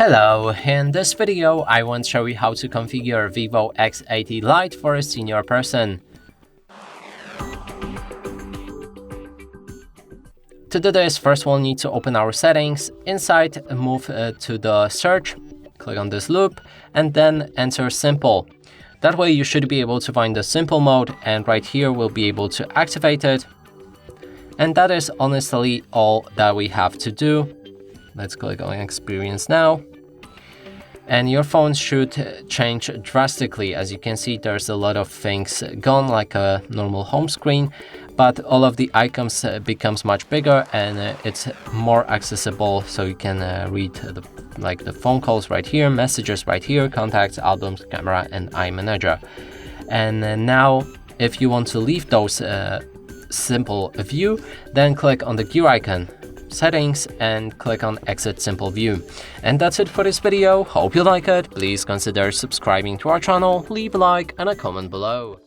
Hello, in this video I want to show you how to configure Vivo X80 Lite for a senior person. To do this, first we'll need to open our settings. Inside, move to the search, click on this loop, and then enter simple. That way you should be able to find the simple mode, and right here we'll be able to activate it. And that is honestly all that we have to do. Let's click on experience now. And your phone should change drastically. As you can see, there's a lot of things gone like a normal home screen, but all of the icons becomes much bigger and it's more accessible. So you can read the phone calls right here, messages right here, contacts, albums, camera, and iManager. And now if you want to leave those simple view, then click on the gear icon, settings, and click on exit simple view. And that's it for this video. Hope you like it. Please consider subscribing to our channel, leave a like and a comment below.